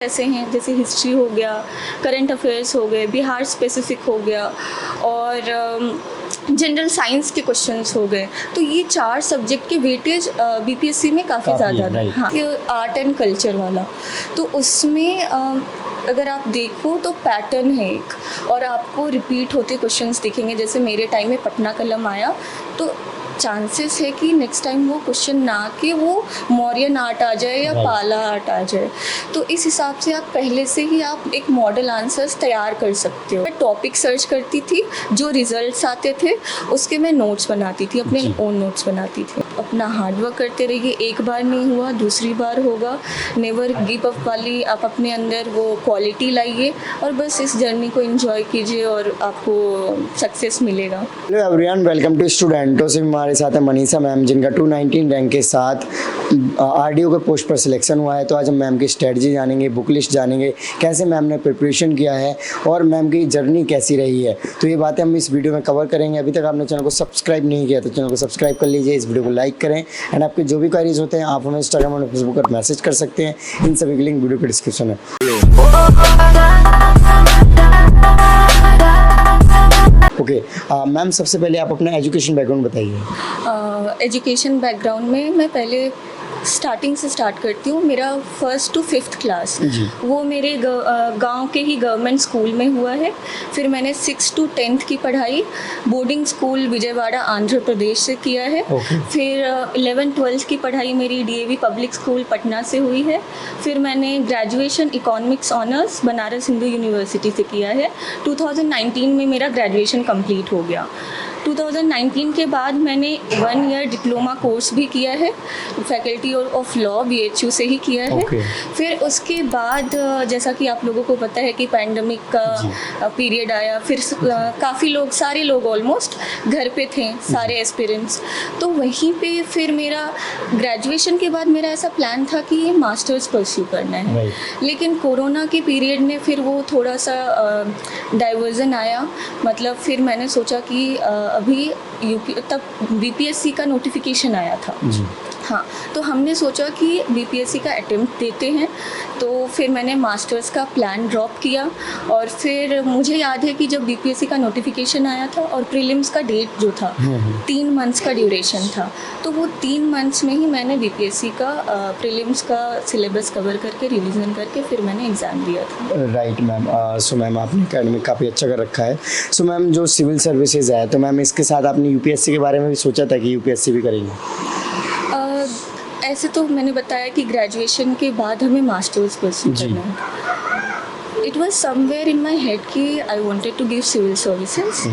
ऐसे हैं जैसे हिस्ट्री हो गया, करंट अफेयर्स हो गए, बिहार स्पेसिफिक हो गया और जनरल साइंस के क्वेश्चंस हो गए। तो ये 4 सब्जेक्ट के वेटेज बीपीएससी में काफ़ी ज़्यादा था। हाँ, आर्ट एंड कल्चर वाला, तो उसमें अगर आप देखो तो पैटर्न है एक, और आपको रिपीट होते क्वेश्चंस दिखेंगे। जैसे मेरे टाइम में पटना कलम आया, तो चांसेस है कि नेक्स्ट टाइम वो क्वेश्चन ना कि वो मौर्यन आर्ट आ जाए या पाला आर्ट आ जाए। तो इस हिसाब से आप पहले से ही आप एक मॉडल आंसर्स तैयार कर सकते हो। मैं टॉपिक सर्च करती थी, जो रिजल्ट्स आते थे उसके मैं नोट्स बनाती थी, अपने ओन नोट्स बनाती थी। अपना हार्डवर्क करते रहिए, एक बार नहीं हुआ दूसरी बार होगा। नेवर गिव अप वाली आप अपने अंदर वो क्वालिटी लाइए और बस इस जर्नी को एंजॉय कीजिए और आपको सक्सेस मिलेगा। हेलो एवरीवन, वेलकम टू स्टूडेंटों से। हमारे साथ है मनीषा मैम, जिनका 219 रैंक के साथ आरडीओ के पोस्ट पर सिलेक्शन हुआ है। तो आज हम मैम की स्ट्रेटजी जानेंगे, बुक लिस्ट जानेंगे, कैसे मैम ने प्रिपरेशन किया है और मैम की जर्नी कैसी रही है। तो ये बातें हम इस वीडियो में कवर करेंगे। अभी तक आपने चैनल को सब्सक्राइब नहीं किया तो चैनल को सब्सक्राइब कर लीजिए, इस वीडियो को लाइक करें एंड आपके जो भी क्वेरीज होते हैं आप हमें इंस्टाग्राम और फेसबुक पर मैसेज कर सकते हैं। इन सभी की लिंक वीडियो के डिस्क्रिप्शन में। ओके मैम, सबसे पहले आप अपना एजुकेशन बैकग्राउंड बताइए। एजुकेशन बैकग्राउंड में मैं पहले स्टार्टिंग से स्टार्ट करती हूँ। मेरा 1st to 5th क्लास वो मेरे गांव के ही गवर्नमेंट स्कूल में हुआ है। फिर मैंने 6th to 10th की पढ़ाई बोर्डिंग स्कूल विजयवाड़ा आंध्र प्रदेश से किया है। फिर 11th-12th की पढ़ाई मेरी डीएवी पब्लिक स्कूल पटना से हुई है। फिर मैंने graduation economics honours Banaras Hindu university से किया है। 2019 में मेरा ग्रेजुएशन कंप्लीट हो गया। 2019 के बाद मैंने 1 ईयर डिप्लोमा कोर्स भी किया है, फैकल्टी ऑफ लॉ बीएचयू से ही किया है। फिर उसके बाद जैसा कि आप लोगों को पता है कि पैंडमिक का पीरियड आया, फिर काफ़ी लोग, सारे लोग ऑलमोस्ट घर पे थे, सारे एस्पिरेंट्स। तो वहीं पे फिर मेरा ग्रेजुएशन के बाद मेरा ऐसा प्लान था कि मास्टर्स परस्यू करना है, लेकिन कोरोना के पीरियड में फिर वो थोड़ा सा डाइवर्जन आया। मतलब फिर मैंने सोचा कि अभी यूपी तब बीपीएससी का नोटिफिकेशन आया था। हाँ, तो हमने सोचा कि बीपीएससी का अटेम्प्ट देते हैं। तो फिर मैंने मास्टर्स का प्लान ड्रॉप किया और फिर मुझे याद है कि जब बीपीएससी का नोटिफिकेशन आया था और प्रीलिम्स का डेट जो था 3 मंथ्स का ड्यूरेशन था, तो वो 3 मंथ्स में ही मैंने बीपीएससी का प्रीलिम्स का सिलेबस कवर करके रिवीजन करके फिर मैंने एग्ज़ाम दिया था। Right ma'am. सो मैम आपने एकेडमिक काफ़ी अच्छा कर रखा है। सो मैम जो सिविल सर्विसेज है, तो मैम इसके साथ आपने यूपीएससी के बारे में भी सोचा था कि यूपीएससी भी करेंगे? ऐसे तो मैंने बताया कि ग्रेजुएशन के बाद हमें मास्टर्स परस्यू करना है। It was somewhere in my head कि I wanted to give civil services,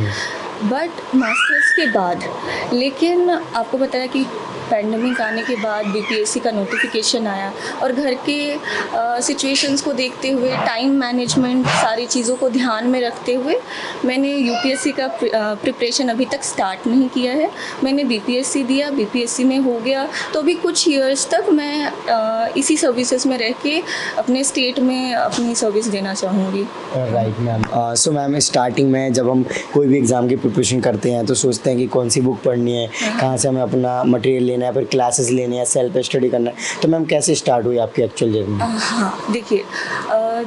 but masters के बाद। लेकिन आपको बताया कि पैंडमिक आने के बाद बीपीएससी का नोटिफिकेशन आया और घर के सिचुएशंस को देखते हुए, टाइम मैनेजमेंट, सारी चीज़ों को ध्यान में रखते हुए मैंने यूपीएससी का प्रिपरेशन अभी तक स्टार्ट नहीं किया है। मैंने बीपीएससी दिया, बीपीएससी में हो गया, तो अभी कुछ ईयर्स तक मैं इसी सर्विसेज में रह के अपने स्टेट में अपनी सर्विस देना चाहूँगी। Right ma'am. So ma'am starting में जब हम कोई भी एग्ज़ाम की प्रिपरेशन करते हैं तो सोचते हैं कि कौन सी बुक पढ़नी है, कहाँ से हमें अपना मटेरियल लेना है, फिर क्लासेस लेने हैं, सेल्फ स्टडी करना है। तो मैम कैसे स्टार्ट हुई आपकी एक्चुअल जर्नी? हाँ, देखिए,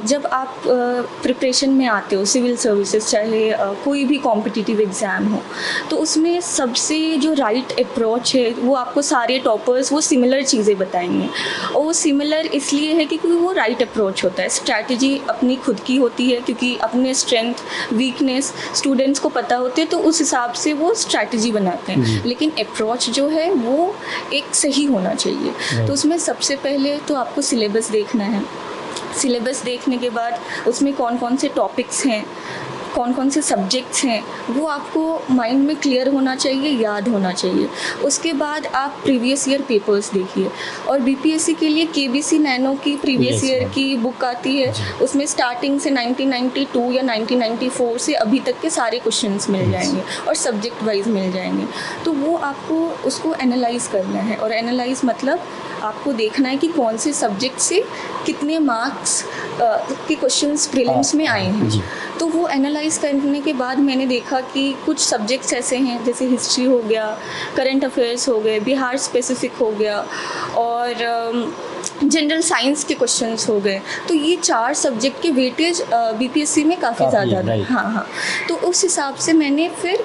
जब आप प्रिपरेशन में आते हो सिविल सर्विसेज, चाहे कोई भी कॉम्पिटिटिव एग्ज़ाम हो, तो उसमें सबसे जो राइट अप्रोच है वो आपको सारे टॉपर्स वो सिमिलर चीज़ें बताएंगे। और वो सिमिलर इसलिए है क्योंकि वो राइट अप्रोच होता है। स्ट्रैटेजी अपनी खुद की होती है, क्योंकि अपने स्ट्रेंथ वीकनेस स्टूडेंट्स को पता होते हैं, तो उस हिसाब से वो स्ट्रैटेजी बनाते हैं। लेकिन अप्रोच जो है वो एक सही होना चाहिए। तो उसमें सबसे पहले तो आपको सिलेबस देखना है। सिलेबस देखने के बाद उसमें कौन कौन से टॉपिक्स हैं, कौन कौन से सब्जेक्ट्स हैं, वो आपको माइंड में क्लियर होना चाहिए, याद होना चाहिए। उसके बाद आप प्रीवियस ईयर पेपर्स देखिए। और बीपीएससी के लिए केबीसी नैनो की प्रीवियस ईयर की बुक आती है, उसमें स्टार्टिंग से 1992 या 1994 से अभी तक के सारे क्वेश्चंस मिल जाएंगे और सब्जेक्ट वाइज मिल जाएंगे। तो वो आपको उसको एनालाइज करना है। और एनालाइज मतलब आपको देखना है कि कौन से सब्जेक्ट से कितने मार्क्स के क्वेश्चंस प्रीलिम्स में आए हैं। तो वो एनालाइज करने के बाद मैंने देखा कि कुछ सब्जेक्ट्स ऐसे हैं जैसे हिस्ट्री हो गया, करंट अफेयर्स हो गए, बिहार स्पेसिफिक हो गया और जनरल साइंस के क्वेश्चंस हो गए। तो ये 4 सब्जेक्ट के वेटेज बीपीएससी में काफ़ी ज़्यादा था। हाँ हाँ, तो उस हिसाब से मैंने फिर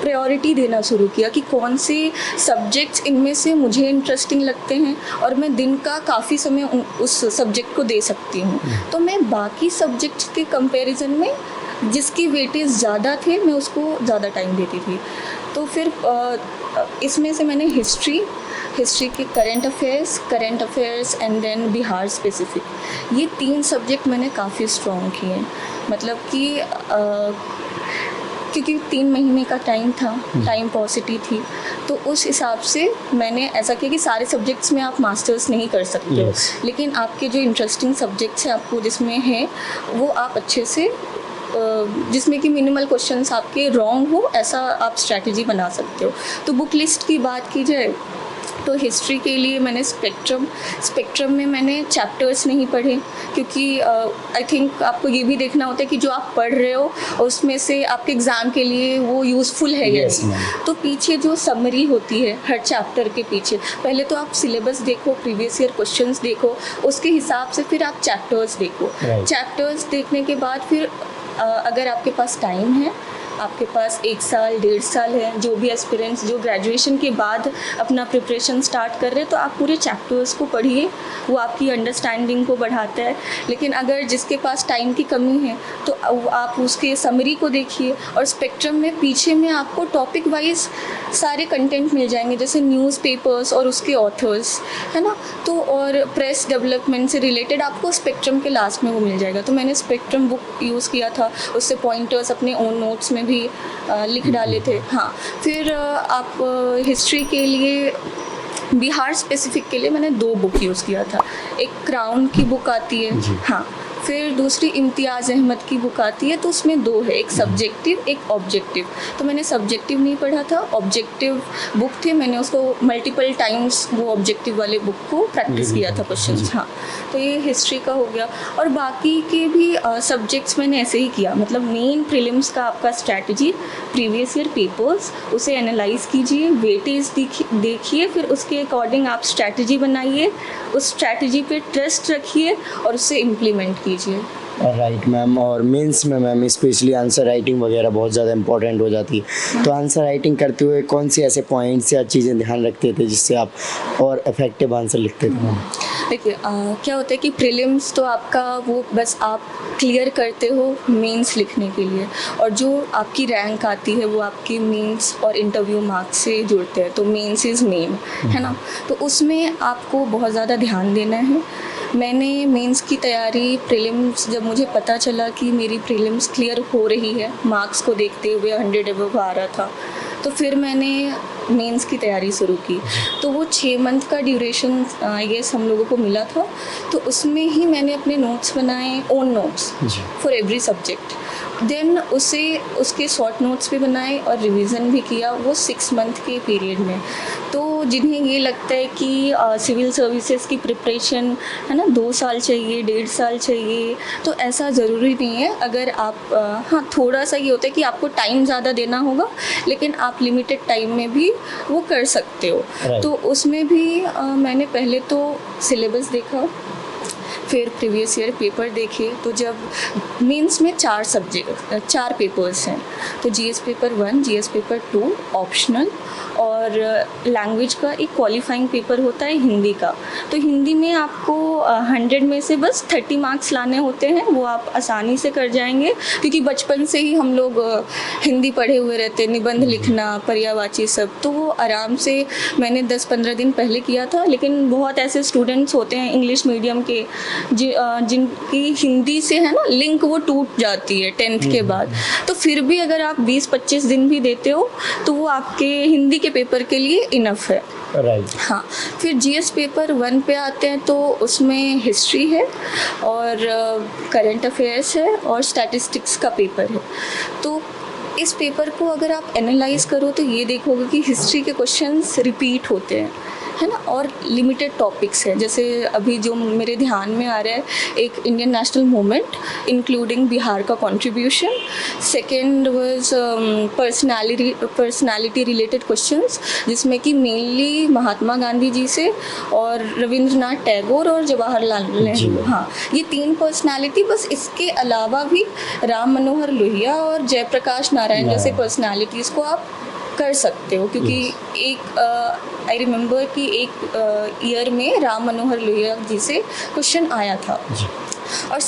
प्रायोरिटी देना शुरू किया कि कौन से सब्जेक्ट्स इनमें से मुझे इंटरेस्टिंग लगते हैं और मैं दिन का काफ़ी समय उस सब्जेक्ट को दे सकती हूँ। तो मैं बाकी सब्जेक्ट्स के कंपैरिजन में जिसकी वेटेज ज़्यादा थे मैं उसको ज़्यादा टाइम देती थी। तो फिर इसमें से मैंने हिस्ट्री के current affairs and then Bihar specific, ये 3 सब्जेक्ट मैंने काफ़ी स्ट्रॉन्ग किए। मतलब कि क्योंकि 3 महीने का टाइम था, टाइम पॉसिटी थी, तो उस हिसाब से मैंने ऐसा किया कि सारे सब्जेक्ट्स में आप मास्टर्स नहीं कर सकते हो, लेकिन आपके जो इंटरेस्टिंग सब्जेक्ट्स हैं आपको जिसमें है वो आप अच्छे से जिसमें कि मिनिमल क्वेश्चंस आपके रॉन्ग हो, ऐसा आप स्ट्रैटेजी बना सकते हो। तो बुक लिस्ट की बात की जाए तो हिस्ट्री के लिए मैंने स्पेक्ट्रम में मैंने चैप्टर्स नहीं पढ़े, क्योंकि आई थिंक आपको ये भी देखना होता है कि जो आप पढ़ रहे हो उसमें से आपके एग्ज़ाम के लिए वो यूज़फुल है या नहीं। तो पीछे जो समरी होती है हर चैप्टर के पीछे, पहले तो आप सिलेबस देखो, प्रीवियस ईयर क्वेश्चंस देखो, उसके हिसाब से फिर आप चैप्टर्स देखो। चैप्टर्स देखने के बाद फिर अगर आपके पास टाइम है, आपके पास 1 साल 1.5 साल है, जो भी एस्पिरेंट्स जो ग्रेजुएशन के बाद अपना प्रिपरेशन स्टार्ट कर रहे हैं, तो आप पूरे चैप्टर्स को पढ़िए, वो आपकी अंडरस्टैंडिंग को बढ़ाता है। लेकिन अगर जिसके पास टाइम की कमी है तो आप उसके समरी को देखिए। और स्पेक्ट्रम में पीछे में आपको टॉपिक वाइज सारे कंटेंट मिल जाएंगे, जैसे न्यूज़पेपर्स और उसके ऑथर्स, है ना। तो और प्रेस डेवलपमेंट से रिलेटेड आपको स्पेक्ट्रम के लास्ट में वो मिल जाएगा। तो मैंने स्पेक्ट्रम बुक यूज़ किया था, उससे पॉइंटर्स अपने ओन नोट्स में भी लिख डाले थे। हाँ, फिर आप हिस्ट्री के लिए बिहार स्पेसिफिक के लिए मैंने 2 बुक यूज़ किया था। एक क्राउन की बुक आती है, हाँ, फिर दूसरी इम्तियाज़ अहमद की बुक आती है। तो उसमें 2 है, एक सब्जेक्टिव एक ऑब्जेक्टिव। तो मैंने सब्जेक्टिव नहीं पढ़ा था, ऑब्जेक्टिव बुक थे, मैंने उसको मल्टीपल टाइम्स वो ऑब्जेक्टिव वाले बुक को प्रैक्टिस किया था क्वेश्चंस। हाँ, तो ये हिस्ट्री का हो गया। और बाकी के भी सब्जेक्ट्स मैंने ऐसे ही किया। मतलब मेन प्रीलिम्स का आपका स्ट्रैटेजी, प्रीवियस ईयर पेपर्स, उसे एनालाइज कीजिए, वेटेज देखिए, फिर उसके अकॉर्डिंग आप स्ट्रैटेजी बनाइए, उस स्ट्रैटेजी पे ट्रस्ट रखिए और उसे इम्प्लीमेंट कीजिए। Right ma'am. और मेंस में मैम स्पेशली आंसर राइटिंग वगैरह बहुत ज़्यादा इंपॉर्टेंट हो जाती है, तो आंसर राइटिंग करते हुए कौन सी ऐसे पॉइंट्स या चीज़ें ध्यान रखते थे जिससे आप और इफेक्टिव आंसर लिखते थे? देखिए, क्या होता है कि प्रीलिम्स तो आपका वो बस आप क्लियर करते हो मेंस लिखने के लिए, और जो आपकी रैंक आती है वो आपकी मेंस और इंटरव्यू मार्क्स से जुड़ते हैं। तो मेंस इज़ मेन, है ना। तो उसमें आपको बहुत ज़्यादा ध्यान देना है। मैंने मेंस की तैयारी, प्रीलिम्स जब मुझे पता चला कि मेरी प्रीलिम्स क्लियर हो रही है, मार्क्स को देखते हुए 100 अबव आ रहा था, तो फिर मैंने मेंस की तैयारी शुरू की। तो वो 6 मंथ का ड्यूरेशन आई गेस हम लोगों को मिला था, तो उसमें ही मैंने अपने नोट्स बनाए, own notes for every subject. Then उसके शॉर्ट नोट्स भी बनाए और रिवीजन भी किया, वो 6 मंथ के पीरियड में। तो जिन्हें ये लगता है कि सिविल सर्विसेज की प्रिपरेशन, है ना, 2 साल चाहिए, 1.5 साल चाहिए, तो ऐसा ज़रूरी नहीं है। अगर आप हाँ, थोड़ा सा ये होता है कि आपको टाइम ज़्यादा देना होगा, लेकिन आप लिमिटेड टाइम में भी वो कर सकते हो। तो उसमें भी मैंने पहले तो सिलेबस देखा, फिर प्रीवियस ईयर पेपर देखे। तो जब मेंस में 4 पेपर्स हैं, तो GS paper 1, GS paper 2 optional, और लैंग्वेज का एक क्वालिफाइंग पेपर होता है हिंदी का। तो हिंदी में आपको 100 में से बस 30 मार्क्स लाने होते हैं, वो आप आसानी से कर जाएंगे, क्योंकि बचपन से ही हम लोग हिंदी पढ़े हुए रहते, निबंध लिखना, पर्यायवाची सब, तो वो आराम से मैंने 10-15 दिन पहले किया था। लेकिन बहुत ऐसे स्टूडेंट्स होते हैं इंग्लिश मीडियम के जिनकी हिंदी से, है ना, लिंक वो टूट जाती है 10th के बाद। तो फिर भी अगर आप 20-25 दिन भी देते हो तो वो आपके हिंदी के पेपर के लिए इनफ है। राइट। हाँ, फिर जीएस पेपर 1 पे आते हैं, तो उसमें हिस्ट्री है और करंट अफेयर्स है और स्टैटिस्टिक्स का पेपर है। तो इस पेपर को अगर आप एनालाइज करो तो ये देखोगे कि हिस्ट्री के क्वेश्चंस रिपीट होते हैं, है ना, और लिमिटेड टॉपिक्स है। जैसे अभी जो मेरे ध्यान में आ रहा है, एक Indian national movement including Bihar का contribution, second was personality related questions, जिसमें कि मेनली महात्मा गांधी जी से और रविंद्रनाथ टैगोर और जवाहरलाल नेहरू, हाँ ये 3 पर्सनालिटी। बस इसके अलावा भी राम मनोहर लोहिया और जयप्रकाश नारायण जैसे पर्सनालिटीज़ को आप कर सकते हो, क्योंकि एक आई रिमेंबर कि एक ईयर में राम मनोहर लोहिया जी से क्वेश्चन आया था। और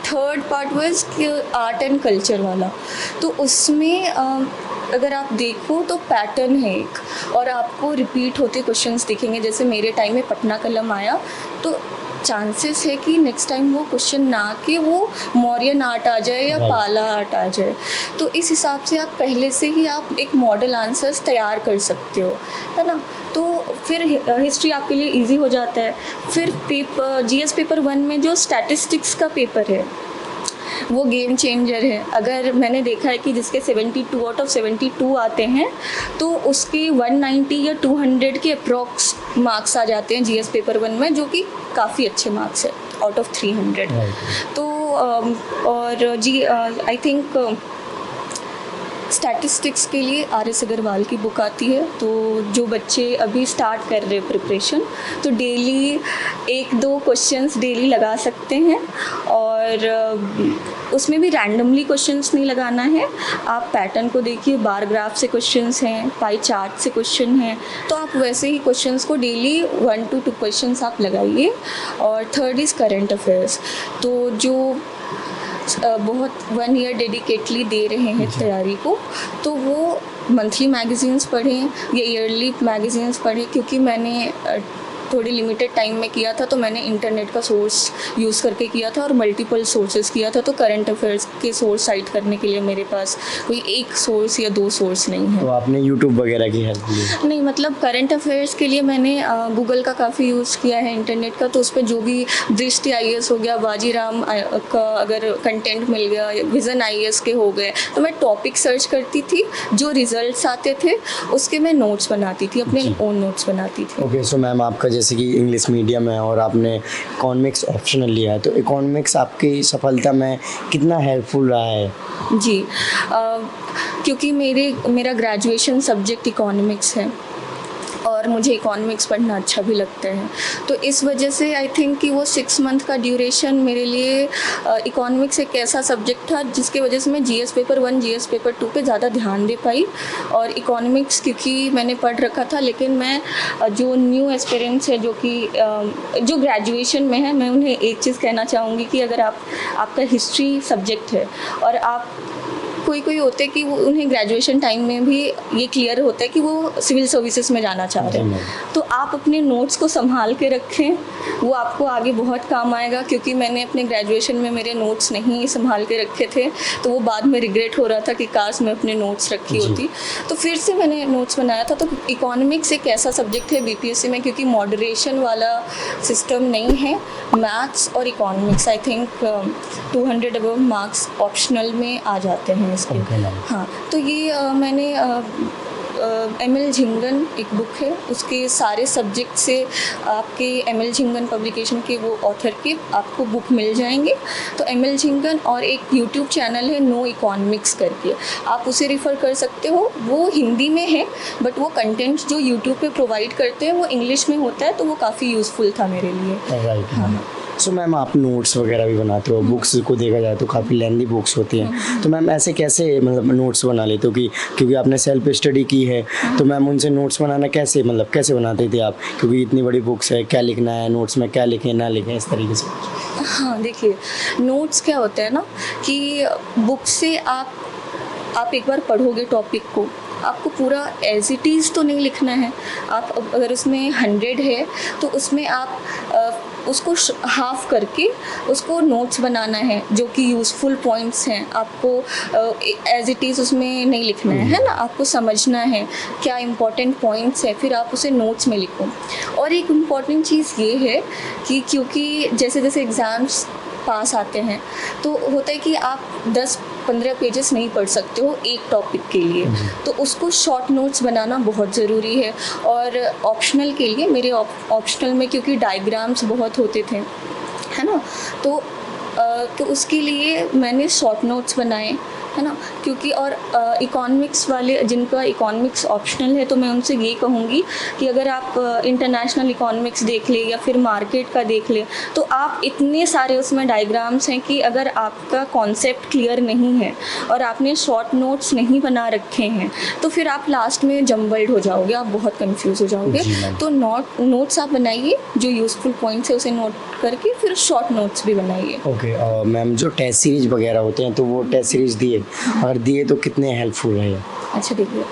third part was art and culture वाला, तो उसमें अगर आप देखो तो पैटर्न है एक, और आपको रिपीट होते क्वेश्चंस दिखेंगे। जैसे मेरे टाइम में पटना कलम आया, तो चांसेस है कि नेक्स्ट टाइम वो क्वेश्चन ना कि वो मौर्यन आर्ट आ जाए या पाला आर्ट आ जाए। तो इस हिसाब से आप पहले से ही आप एक मॉडल आंसर्स तैयार कर सकते हो, है ना। तो फिर हिस्ट्री आपके लिए इजी हो जाता है। फिर जीएस पेपर 1 में जो स्टैटिस्टिक्स का पेपर है वो गेम चेंजर है। अगर मैंने देखा है कि जिसके 72 आउट ऑफ 72 आते हैं, तो उसके 190 या 200 के अप्रॉक्स मार्क्स आ जाते हैं जीएस पेपर 1 में, जो कि काफ़ी अच्छे मार्क्स है आउट ऑफ 300। तो और आई थिंक स्टैटिस्टिक्स के लिए आर.एस. अग्रवाल की बुक आती है। तो जो बच्चे अभी स्टार्ट कर रहे हैं प्रिपरेशन, तो डेली 1-2 क्वेश्चंस डेली लगा सकते हैं, और उसमें भी रैंडमली क्वेश्चंस नहीं लगाना है। आप पैटर्न को देखिए, बार ग्राफ से क्वेश्चंस हैं, पाई चार्ट से क्वेश्चन हैं, तो आप वैसे ही क्वेश्चंस को डेली 1 to 2 क्वेश्चंस आप लगाइए। और थर्ड इज़ करंट अफेयर्स। तो जो बहुत 1 ईयर डेडिकेटली दे रहे हैं तैयारी को, तो वो मंथली मैगज़ीन्स पढ़ें या ईयरली मैगज़ीन्स पढ़ें। क्योंकि मैंने थोड़ी लिमिटेड टाइम में किया था, तो मैंने इंटरनेट का सोर्स यूज़ करके किया था और मल्टीपल सोर्सेज किया था। तो करंट अफेयर्स के सोर्स साइट करने के लिए मेरे पास कोई एक सोर्स या 2 सोर्स नहीं है। तो आपने यूट्यूब वगैरह की हेल्प ली? नहीं, मतलब करंट अफेयर्स के लिए मैंने गूगल का काफ़ी यूज़ किया है, इंटरनेट का। तो उस पर जो भी दृष्टि IAS हो गया, बाजीराम का अगर कंटेंट मिल गया, विज़न IAS के हो गए, तो मैं टॉपिक सर्च करती थी, जो रिजल्ट्स आते थे उसके मैं नोट्स बनाती थी, अपने ओन नोट्स बनाती थी। ओके, सो मैम आपका जैसे कि इंग्लिश मीडियम है और आपने इकोनॉमिक्स ऑप्शनल लिया है, तो इकोनॉमिक्स आपकी सफलता में कितना हेल्पफुल रहा है? जी, क्योंकि मेरा ग्रेजुएशन सब्जेक्ट इकोनॉमिक्स है और मुझे इकोनॉमिक्स पढ़ना अच्छा भी लगता है। तो इस वजह से आई थिंक कि वो 6 मंथ का ड्यूरेशन मेरे लिए इकोनॉमिक्स एक ऐसा सब्जेक्ट था जिसकी वजह से मैं जीएस पेपर 1, जीएस पेपर 2 पे ज़्यादा ध्यान दे पाई। और इकोनॉमिक्स क्योंकि मैंने पढ़ रखा था, लेकिन मैं जो न्यू एस्पिरेंट्स है जो ग्रेजुएशन में है, मैं उन्हें एक चीज़ कहना चाहूँगी कि अगर आपका हिस्ट्री सब्जेक्ट है और आप कोई होते हैं कि वो उन्हें ग्रेजुएशन टाइम में भी ये क्लियर होता है कि वो सिविल सर्विसेज में जाना चाह रहे हैं, तो आप अपने नोट्स को संभाल के रखें, वो आपको आगे बहुत काम आएगा। क्योंकि मैंने अपने ग्रेजुएशन में मेरे नोट्स नहीं संभाल के रखे थे, तो वो बाद में रिग्रेट हो रहा था कि काश मैं अपने नोट्स रखी होती। तो फिर से मैंने नोट्स बनाया था। तो इकोनॉमिक्स एक ऐसा सब्जेक्ट है BPSC में, क्योंकि मॉडरेशन वाला सिस्टम नहीं है। मैथ्स और economics I think 200 above marks optional में आ जाते हैं इसके। हाँ, तो ये मैंने ML झिंगन एक बुक है, उसके सारे सब्जेक्ट से आपके ML झिंगन पब्लिकेशन के वो ऑथर के आपको बुक मिल जाएंगे। तो ML झिंगन और एक यूट्यूब चैनल है नो इकोनॉमिक्स करके, आप उसे रिफ़र कर सकते हो। वो हिंदी में है, बट वो कंटेंट जो यूट्यूब पे प्रोवाइड करते हैं वो इंग्लिश में होता है, तो वो काफ़ी यूज़फुल था मेरे लिए। राइट। हाँ, सो मैम आप नोट्स वगैरह भी बनाते हो, बुक्स को देखा जाए तो काफ़ी लेंदी बुक्स होती हैं, तो मैम ऐसे कैसे मतलब नोट्स बना लेते हो? कि क्योंकि आपने सेल्फ स्टडी की है, तो मैम उनसे नोट्स बनाना कैसे बनाते थे आप? क्योंकि इतनी बड़ी बुक्स है, क्या लिखना है नोट्स में, क्या लिखें ना लिखें, इस तरीके से। हाँ, देखिए नोट्स क्या होता है ना कि बुक से आप एक बार पढ़ोगे टॉपिक को, आपको पूरा एज इट इज़ तो नहीं लिखना है। आप अगर उसमें 100 है तो उसमें आप उसको हाफ करके उसको नोट्स बनाना है, जो कि यूज़फुल पॉइंट्स हैं। आपको एज इट इज़ उसमें नहीं लिखना है ना, आपको समझना है क्या इम्पोर्टेंट पॉइंट्स है, फिर आप उसे नोट्स में लिखो। और एक इम्पॉर्टेंट चीज़ ये है कि क्योंकि जैसे जैसे एग्ज़ाम्स पास आते हैं तो होता है कि आप 10-15 पेजेस नहीं पढ़ सकते हो एक टॉपिक के लिए, तो उसको शॉर्ट नोट्स बनाना बहुत ज़रूरी है। और ऑप्शनल के लिए, मेरे ऑप्शनल में क्योंकि डायग्राम्स बहुत होते थे, है ना, तो उसके लिए मैंने शॉर्ट नोट्स बनाए, है ना, क्योंकि और इकोनॉमिक्स वाले जिनका इकोनॉमिक्स ऑप्शनल है तो मैं उनसे ये कहूँगी कि अगर आप इंटरनेशनल इकोनॉमिक्स देख ले या फिर मार्केट का देख ले तो आप इतने सारे उसमें डायग्राम्स हैं कि अगर आपका कॉन्सेप्ट क्लियर नहीं है और आपने शॉर्ट नोट्स नहीं बना रखे हैं तो फिर आप लास्ट में जम्बल्ड हो जाओगे, आप बहुत कंफ्यूज हो जाओगे। तो नोट्स आप बनाइए, जो यूज़फुल पॉइंट्स है उसे नोट करके फिर शॉर्ट नोट्स भी बनाइए। ओके मैम, जो टेस्ट सीरीज वगैरह होते हैं तो वो टेस्ट सीरीज दिए, अगर दिए तो कितने हेल्पफुल रहे? अच्छा देखिए,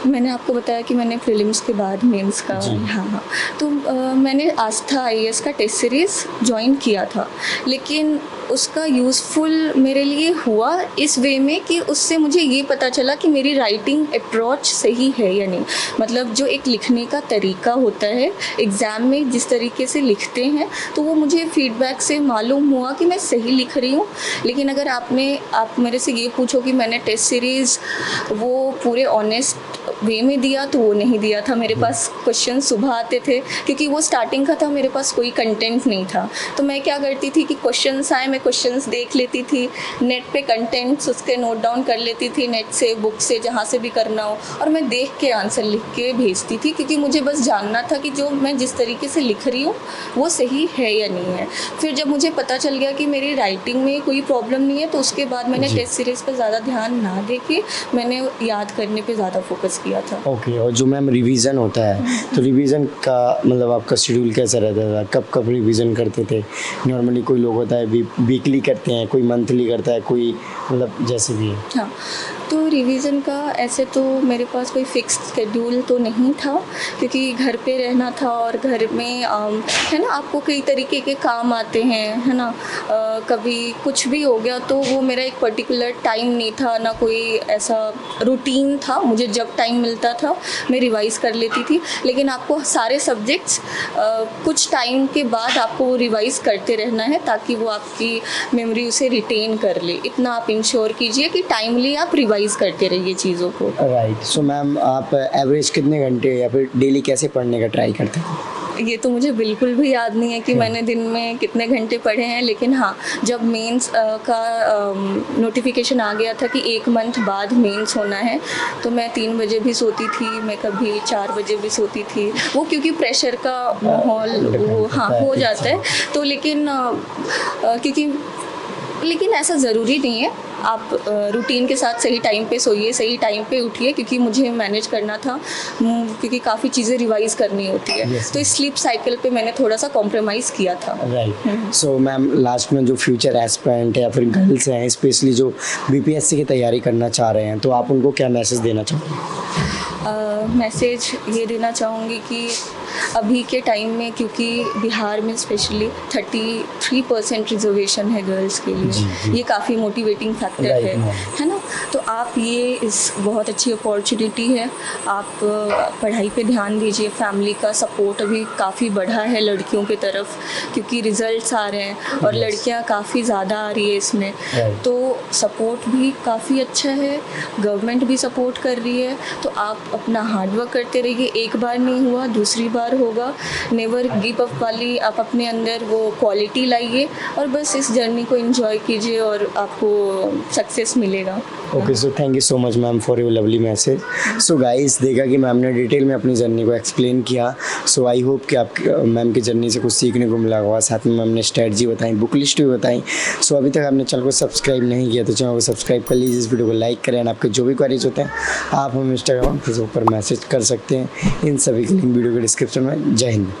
मैंने आपको बताया कि मैंने प्रीलिम्स के बाद मेंस का, हाँ, तो मैंने आस्था आईएएस का टेस्ट सीरीज़ ज्वाइन किया था, लेकिन उसका यूज़फुल मेरे लिए हुआ इस वे में कि उससे मुझे ये पता चला कि मेरी राइटिंग अप्रोच सही है या नहीं। मतलब जो एक लिखने का तरीका होता है एग्ज़ाम में जिस तरीके से लिखते हैं, तो वो मुझे फीडबैक से मालूम हुआ कि मैं सही लिख रही हूँ। लेकिन अगर आप मेरे से ये पूछो कि मैंने टेस्ट सीरीज़ वो पूरे ऑनेस्ट वे में दिया तो वो नहीं दिया था। मेरे पास क्वेश्चन सुबह आते थे, क्योंकि वो स्टार्टिंग का था, मेरे पास कोई कंटेंट नहीं था, तो मैं क्या करती थी कि क्वेश्चंस आए, मैं क्वेश्चंस देख लेती थी, नेट पे कंटेंट्स उसके नोट डाउन कर लेती थी, नेट से, बुक से, जहाँ से भी करना हो, और मैं देख के आंसर लिख के भेजती थी, क्योंकि मुझे बस जानना था कि जो मैं जिस तरीके से लिख रही हूँ वो सही है या नहीं है। फिर जब मुझे पता चल गया कि मेरी राइटिंग में कोई प्रॉब्लम नहीं है, तो उसके बाद मैंने टेस्ट सीरीज़ पर ज़्यादा ध्यान ना दे के मैंने याद करने पर ज़्यादा फोकस किया था। ओके, और जो मैम रिवीजन होता है तो रिवीजन का मतलब आपका शेड्यूल कैसा रहता था? कब कब रिवीजन करते थे? नॉर्मली कोई लोग होता है वीकली करते हैं, कोई मंथली करता है, कोई मतलब जैसे भी है। हाँ, तो रिवीजन का ऐसे तो मेरे पास कोई फिक्स शेड्यूल तो नहीं था, क्योंकि घर पे रहना था और घर में है ना, आपको कई तरीके के काम आते हैं, है ना, कभी कुछ भी हो गया तो वो मेरा एक पर्टिकुलर टाइम नहीं था, ना कोई ऐसा रूटीन था। मुझे जब टाइम मिलता था मैं रिवाइज़ कर लेती थी, लेकिन आपको सारे सब्जेक्ट्स कुछ टाइम के बाद आपको वो रिवाइज़ करते रहना है ताकि वो आपकी मेमोरी उसे रिटेन कर ले। इतना आप इंश्योर कीजिए कि टाइमली आप रिवाइज़ करते रहिए चीज़ों को। राइट। सो मैम, आप एवरेज कितने घंटे या फिर डेली कैसे पढ़ने का ट्राई करते हैं? ये तो मुझे बिल्कुल भी याद नहीं है कि मैंने दिन में कितने घंटे पढ़े हैं, लेकिन हाँ, जब मेंस का नोटिफिकेशन आ गया था कि 1 मंथ बाद मेंस होना है, तो मैं 3 बजे भी सोती थी, मैं कभी 4 बजे भी सोती थी। वो क्योंकि प्रेशर का माहौल वो हाँ हो जाता है, तो लेकिन ऐसा ज़रूरी नहीं है। आप रूटीन के साथ सही टाइम पे सोइए, सही टाइम पे उठिए, क्योंकि मुझे मैनेज करना था, क्योंकि काफ़ी चीज़ें रिवाइज़ करनी होती है। तो इस स्लीप साइकिल पे मैंने थोड़ा सा कॉम्प्रोमाइज़ किया था। राइट। सो मैम, लास्ट में जो फ्यूचर एस्पिरेंट है या फिर गर्ल्स हैं, स्पेशली जो बीपीएससी की तैयारी करना चाह रहे हैं, तो आप उनको क्या मैसेज देना चाहोगे? मैसेज ये देना चाहूँगी कि अभी के टाइम में, क्योंकि बिहार में स्पेशली 33% रिजर्वेशन है गर्ल्स के लिए, ये काफ़ी मोटिवेटिंग फैक्टर है ना, तो आप ये इस बहुत अच्छी अपॉर्चुनिटी है, आप पढ़ाई पे ध्यान दीजिए। फैमिली का सपोर्ट अभी काफ़ी बढ़ा है लड़कियों की तरफ, क्योंकि रिजल्ट्स आ रहे हैं और लड़कियां काफ़ी ज़्यादा आ रही है इसमें, तो सपोर्ट भी काफ़ी अच्छा है, गवर्नमेंट भी सपोर्ट कर रही है। तो आप अपना हार्डवर्क करते रहिए, एक बार नहीं हुआ दूसरी बार होगा। नेवर गिव अप वाली आप अपने अंदर वो क्वालिटी लाइए और बस इस जर्नी को एंजॉय कीजिए और आपको सक्सेस मिलेगा। Okay, so thank you so much ma'am for your lovely message. So guys, देखा कि मैम ने डिटेल में अपनी जर्नी को एक्सप्लेन किया। सो आई होप कि आप मैम की जर्नी से कुछ सीखने को मिला होगा। साथ में मैम ने स्ट्रेटजी बताई, बुक लिस्ट भी बताई। सो अभी तक आपने चैनल को सब्सक्राइब नहीं किया तो चैनल को सब्सक्राइब कर लीजिए, इस वीडियो को लाइक करें। आपके जो भी क्वेरीज होते हैं आप हमें इंस्टाग्राम फेसबुक पर मैसेज कर सकते हैं। इन सभी की लिंक वीडियो के डिस्क्रिप्शन में। जय हिंद।